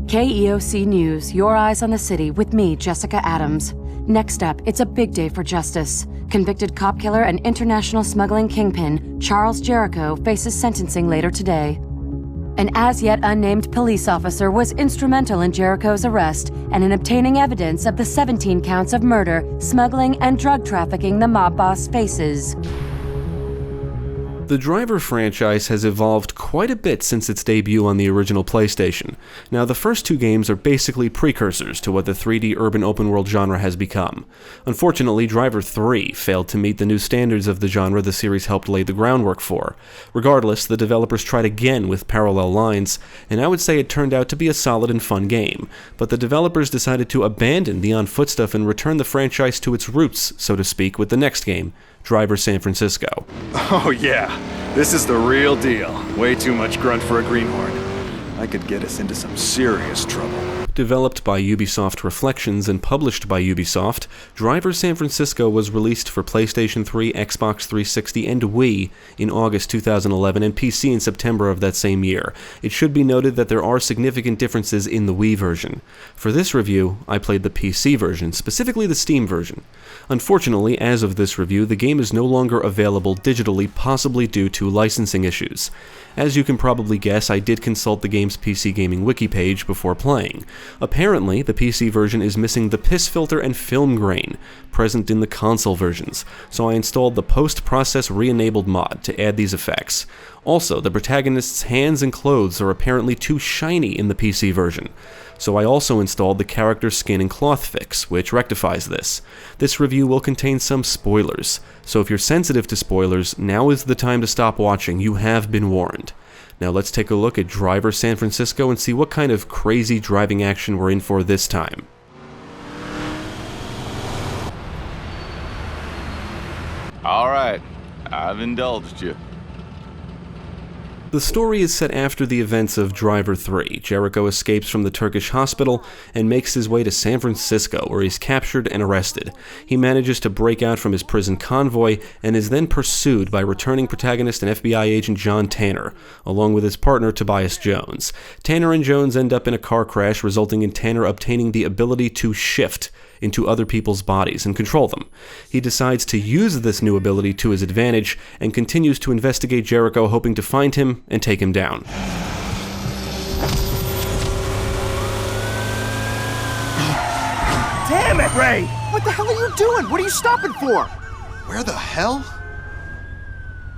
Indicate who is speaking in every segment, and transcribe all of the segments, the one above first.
Speaker 1: KEOC News, your eyes on the city with me, Jessica Adams. Next up, it's a big day for justice. Convicted cop killer and international smuggling kingpin, Charles Jericho, faces sentencing later today. An as-yet unnamed police officer was instrumental in Jericho's arrest and in obtaining evidence of the 17 counts of murder, smuggling, and drug trafficking the mob boss faces.
Speaker 2: The Driver franchise has evolved quite a bit since its debut on the original PlayStation. Now, the first two games are basically precursors to what the 3D urban open-world genre has become. Unfortunately, Driver 3 failed to meet the new standards of the genre the series helped lay the groundwork for. Regardless, the developers tried again with Parallel Lines, and I would say it turned out to be a solid and fun game. But the developers decided to abandon the on-foot stuff and return the franchise to its roots, so to speak, with the next game, Driver San Francisco.
Speaker 3: Oh yeah, this is the real deal. Way too much grunt for a greenhorn. I could get us into some serious trouble.
Speaker 2: Developed by Ubisoft Reflections and published by Ubisoft, Driver San Francisco was released for PlayStation 3, Xbox 360, and Wii in August 2011 and PC in September of that same year. It should be noted that there are significant differences in the Wii version. For this review, I played the PC version, specifically the Steam version. Unfortunately, as of this review, the game is no longer available digitally, possibly due to licensing issues. As you can probably guess, I did consult the game's PC Gaming wiki page before playing. Apparently, the PC version is missing the piss filter and film grain present in the console versions, so I installed the post-process re-enabled mod to add these effects. Also, the protagonist's hands and clothes are apparently too shiny in the PC version, so I also installed the character skin and cloth fix, which rectifies this. This review will contain some spoilers, so if you're sensitive to spoilers, now is the time to stop watching. You have been warned. Now let's take a look at Driver San Francisco and see what kind of crazy driving action we're in for this time.
Speaker 3: All right, I've indulged you.
Speaker 2: The story is set after the events of Driver 3. Jericho escapes from the Turkish hospital and makes his way to San Francisco, where he's captured and arrested. He manages to break out from his prison convoy and is then pursued by returning protagonist and FBI agent John Tanner, along with his partner Tobias Jones. Tanner and Jones end up in a car crash, resulting in Tanner obtaining the ability to shift into other people's bodies and control them. He decides to use this new ability to his advantage and continues to investigate Jericho, hoping to find him and take him down.
Speaker 4: Damn it, Ray! What the hell are you doing? What are you stopping for?
Speaker 5: Where the hell?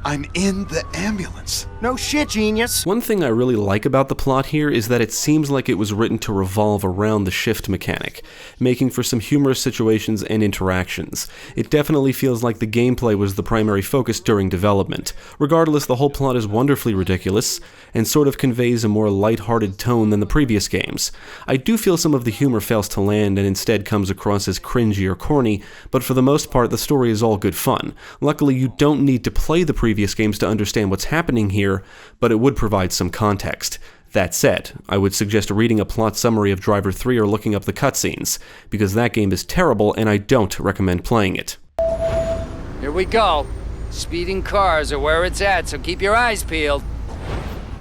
Speaker 5: I'm in the ambulance.
Speaker 4: No shit, genius.
Speaker 2: One thing I really like about the plot here is that it seems like it was written to revolve around the shift mechanic, making for some humorous situations and interactions. It definitely feels like the gameplay was the primary focus during development. Regardless, the whole plot is wonderfully ridiculous, and sort of conveys a more lighthearted tone than the previous games. I do feel some of the humor fails to land and instead comes across as cringy or corny, but for the most part the story is all good fun. Luckily, you don't need to play the previous games to understand what's happening here, but it would provide some context. That said, I would suggest reading a plot summary of Driver 3 or looking up the cutscenes, because that game is terrible and I don't recommend playing it.
Speaker 6: Here we go. Speeding cars are where it's at, so keep your eyes peeled.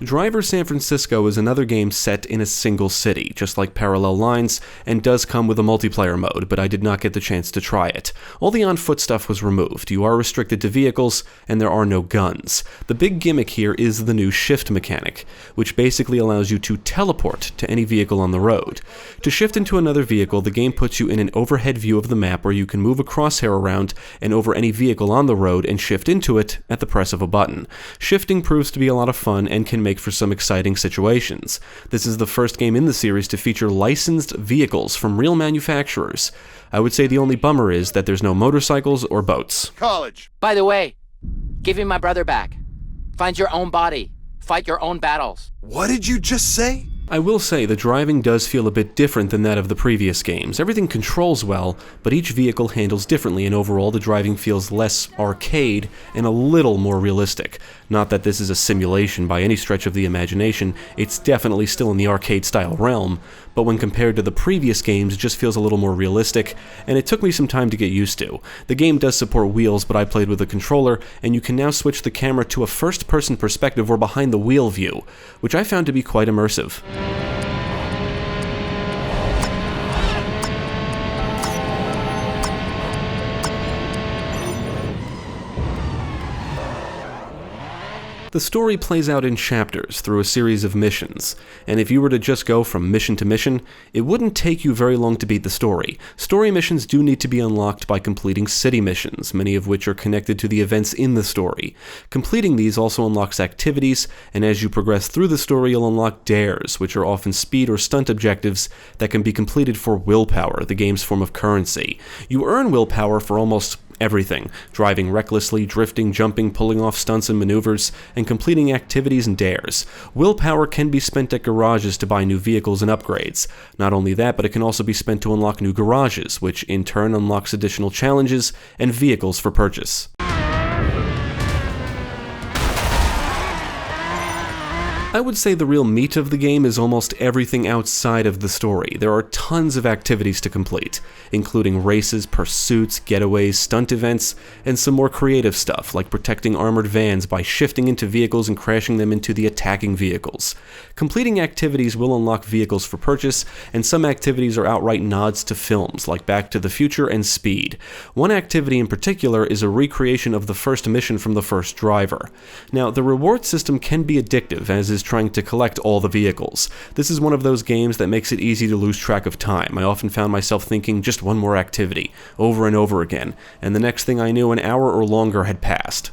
Speaker 2: Driver San Francisco is another game set in a single city, just like Parallel Lines, and does come with a multiplayer mode, but I did not get the chance to try it. All the on-foot stuff was removed. You are restricted to vehicles, and there are no guns. The big gimmick here is the new shift mechanic, which basically allows you to teleport to any vehicle on the road. To shift into another vehicle, the game puts you in an overhead view of the map where you can move a crosshair around and over any vehicle on the road and shift into it at the press of a button. Shifting proves to be a lot of fun and can make for some exciting situations. This is the first game in the series to feature licensed vehicles from real manufacturers. I would say the only bummer is that there's no motorcycles or boats.
Speaker 5: College.
Speaker 6: By the way, give him my brother back. Find your own body. Fight your own battles.
Speaker 5: What did you just say?
Speaker 2: I will say the driving does feel a bit different than that of the previous games. Everything controls well, but each vehicle handles differently, and overall the driving feels less arcade and a little more realistic. Not that this is a simulation by any stretch of the imagination, it's definitely still in the arcade-style realm, but when compared to the previous games it just feels a little more realistic, and it took me some time to get used to. The game does support wheels, but I played with a controller, and you can now switch the camera to a first-person perspective or behind-the-wheel view, which I found to be quite immersive. The story plays out in chapters through a series of missions, and if you were to just go from mission to mission, it wouldn't take you very long to beat the story. Story missions do need to be unlocked by completing city missions, many of which are connected to the events in the story. Completing these also unlocks activities, and as you progress through the story, you'll unlock dares, which are often speed or stunt objectives that can be completed for willpower, the game's form of currency. You earn willpower for almost everything: driving recklessly, drifting, jumping, pulling off stunts and maneuvers, and completing activities and dares. Willpower can be spent at garages to buy new vehicles and upgrades. Not only that, but it can also be spent to unlock new garages, which in turn unlocks additional challenges and vehicles for purchase. I would say the real meat of the game is almost everything outside of the story. There are tons of activities to complete, including races, pursuits, getaways, stunt events, and some more creative stuff, like protecting armored vans by shifting into vehicles and crashing them into the attacking vehicles. Completing activities will unlock vehicles for purchase, and some activities are outright nods to films, like Back to the Future and Speed. One activity in particular is a recreation of the first mission from the first driver. Now, the reward system can be addictive, as is trying to collect all the vehicles. This is one of those games that makes it easy to lose track of time. I often found myself thinking just one more activity, over and over again, and the next thing I knew, an hour or longer had passed.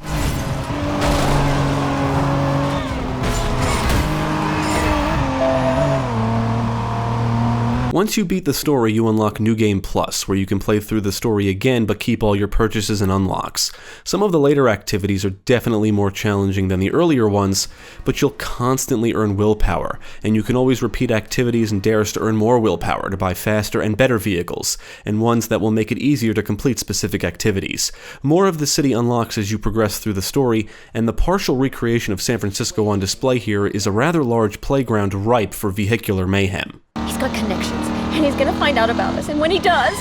Speaker 2: Once you beat the story, you unlock New Game Plus, where you can play through the story again but keep all your purchases and unlocks. Some of the later activities are definitely more challenging than the earlier ones, but you'll constantly earn willpower, and you can always repeat activities and dares to earn more willpower to buy faster and better vehicles, and ones that will make it easier to complete specific activities. More of the city unlocks as you progress through the story, and the partial recreation of San Francisco on display here is a rather large playground ripe for vehicular mayhem.
Speaker 7: He's got connections, and he's gonna find out about us, and when he does...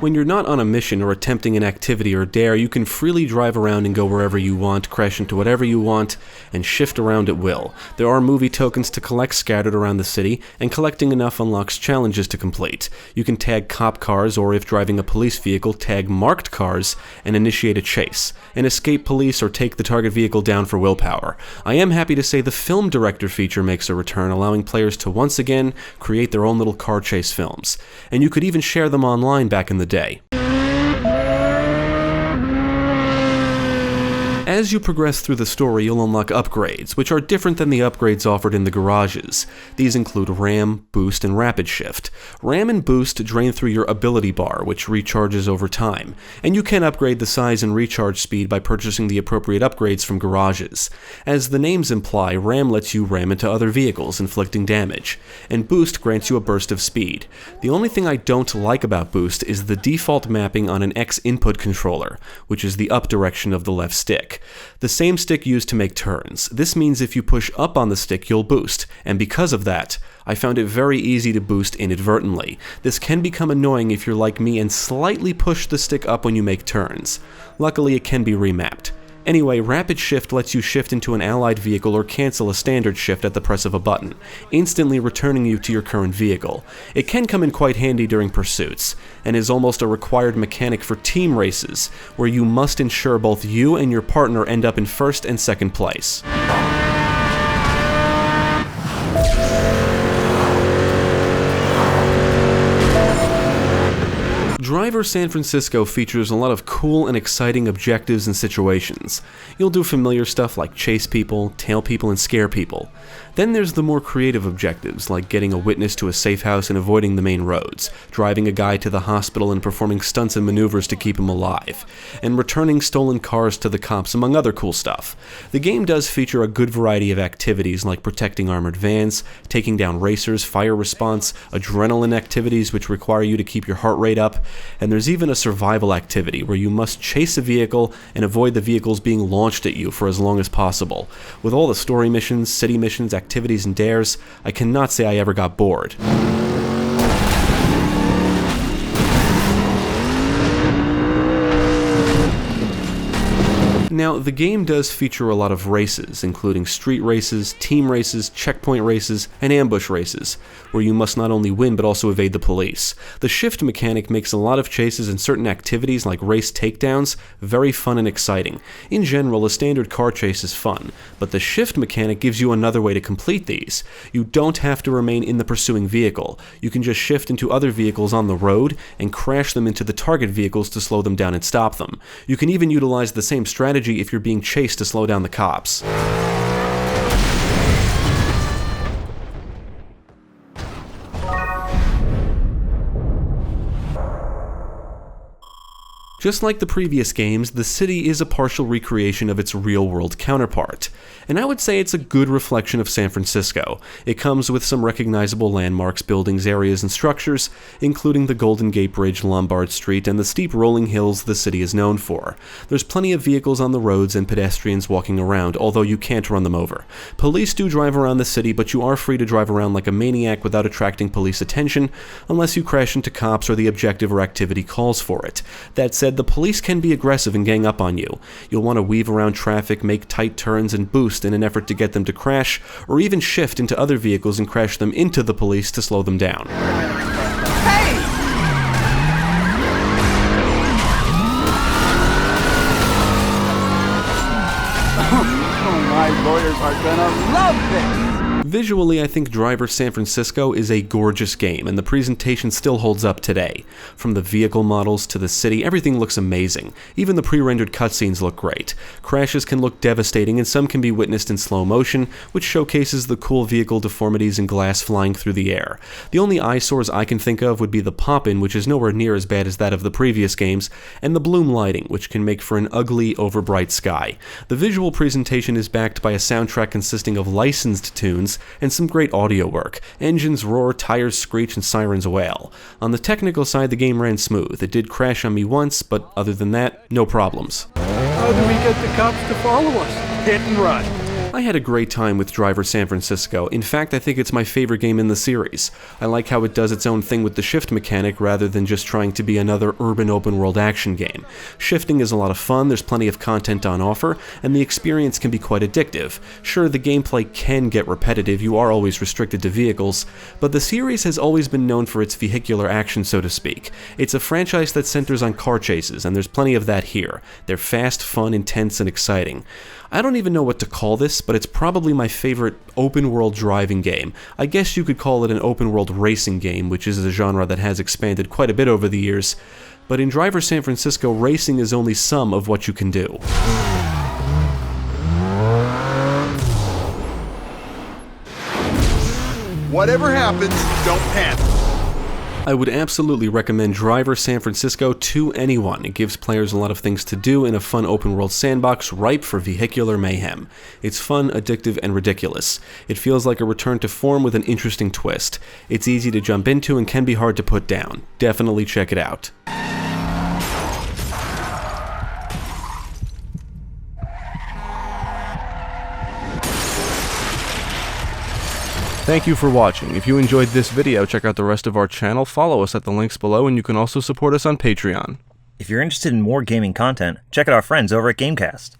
Speaker 2: When you're not on a mission or attempting an activity or dare, you can freely drive around and go wherever you want, crash into whatever you want, and shift around at will. There are movie tokens to collect scattered around the city, and collecting enough unlocks challenges to complete. You can tag cop cars, or if driving a police vehicle, tag marked cars and initiate a chase, and escape police or take the target vehicle down for willpower. I am happy to say the film director feature makes a return, allowing players to once again create their own little car chase films. And you could even share them online back in the day. As you progress through the story, you'll unlock upgrades, which are different than the upgrades offered in the garages. These include Ram, Boost, and Rapid Shift. Ram and Boost drain through your ability bar, which recharges over time, and you can upgrade the size and recharge speed by purchasing the appropriate upgrades from garages. As the names imply, Ram lets you ram into other vehicles, inflicting damage, and Boost grants you a burst of speed. The only thing I don't like about Boost is the default mapping on an X input controller, which is the up direction of the left stick. The same stick used to make turns. This means if you push up on the stick, you'll boost, and because of that, I found it very easy to boost inadvertently. This can become annoying if you're like me and slightly push the stick up when you make turns. Luckily, it can be remapped. Anyway, Rapid Shift lets you shift into an allied vehicle or cancel a standard shift at the press of a button, instantly returning you to your current vehicle. It can come in quite handy during pursuits, and is almost a required mechanic for team races, where you must ensure both you and your partner end up in first and second place. Driver San Francisco features a lot of cool and exciting objectives and situations. You'll do familiar stuff like chase people, tail people, and scare people. Then there's the more creative objectives, like getting a witness to a safe house and avoiding the main roads, driving a guy to the hospital and performing stunts and maneuvers to keep him alive, and returning stolen cars to the cops, among other cool stuff. The game does feature a good variety of activities like protecting armored vans, taking down racers, fire response, adrenaline activities which require you to keep your heart rate up, and there's even a survival activity where you must chase a vehicle and avoid the vehicles being launched at you for as long as possible. With all the story missions, city missions, activities, and dares, I cannot say I ever got bored. Now, the game does feature a lot of races, including street races, team races, checkpoint races, and ambush races, where you must not only win but also evade the police. The shift mechanic makes a lot of chases and certain activities like race takedowns very fun and exciting. In general, a standard car chase is fun, but the shift mechanic gives you another way to complete these. You don't have to remain in the pursuing vehicle. You can just shift into other vehicles on the road and crash them into the target vehicles to slow them down and stop them. You can even utilize the same strategy if you're being chased to slow down the cops. Just like the previous games, the city is a partial recreation of its real-world counterpart, and I would say it's a good reflection of San Francisco. It comes with some recognizable landmarks, buildings, areas, and structures, including the Golden Gate Bridge, Lombard Street, and the steep rolling hills the city is known for. There's plenty of vehicles on the roads and pedestrians walking around, although you can't run them over. Police do drive around the city, but you are free to drive around like a maniac without attracting police attention, unless you crash into cops or the objective or activity calls for it. That said, the police can be aggressive and gang up on you. You'll want to weave around traffic, make tight turns, and boost in an effort to get them to crash, or even shift into other vehicles and crash them into the police to slow them down.
Speaker 4: Hey! Oh, my lawyers are gonna love this!
Speaker 2: Visually, I think Driver San Francisco is a gorgeous game, and the presentation still holds up today. From the vehicle models to the city, everything looks amazing. Even the pre-rendered cutscenes look great. Crashes can look devastating, and some can be witnessed in slow motion, which showcases the cool vehicle deformities and glass flying through the air. The only eyesores I can think of would be the pop-in, which is nowhere near as bad as that of the previous games, and the bloom lighting, which can make for an ugly, overbright sky. The visual presentation is backed by a soundtrack consisting of licensed tunes, and some great audio work. Engines roar, tires screech, and sirens wail. On the technical side, the game ran smooth. It did crash on me once, but other than that, no problems.
Speaker 3: How do we get the cops to follow us? Hit and run.
Speaker 2: I had a great time with Driver San Francisco. In fact, I think it's my favorite game in the series. I like how it does its own thing with the shift mechanic rather than just trying to be another urban open-world action game. Shifting is a lot of fun, there's plenty of content on offer, and the experience can be quite addictive. Sure, the gameplay can get repetitive, you are always restricted to vehicles, but the series has always been known for its vehicular action, so to speak. It's a franchise that centers on car chases, and there's plenty of that here. They're fast, fun, intense, and exciting. I don't even know what to call this, but it's probably my favorite open-world driving game. I guess you could call it an open-world racing game, which is a genre that has expanded quite a bit over the years, but in Driver San Francisco, racing is only some of what you can do.
Speaker 5: Whatever happens, don't panic.
Speaker 2: I would absolutely recommend Driver San Francisco to anyone. It gives players a lot of things to do in a fun open-world sandbox ripe for vehicular mayhem. It's fun, addictive, and ridiculous. It feels like a return to form with an interesting twist. It's easy to jump into and can be hard to put down. Definitely check it out. Thank you for watching. If you enjoyed this video, check out the rest of our channel, follow us at the links below, and you can also support us on Patreon.
Speaker 8: If you're interested in more gaming content, check out our friends over at Gamecast.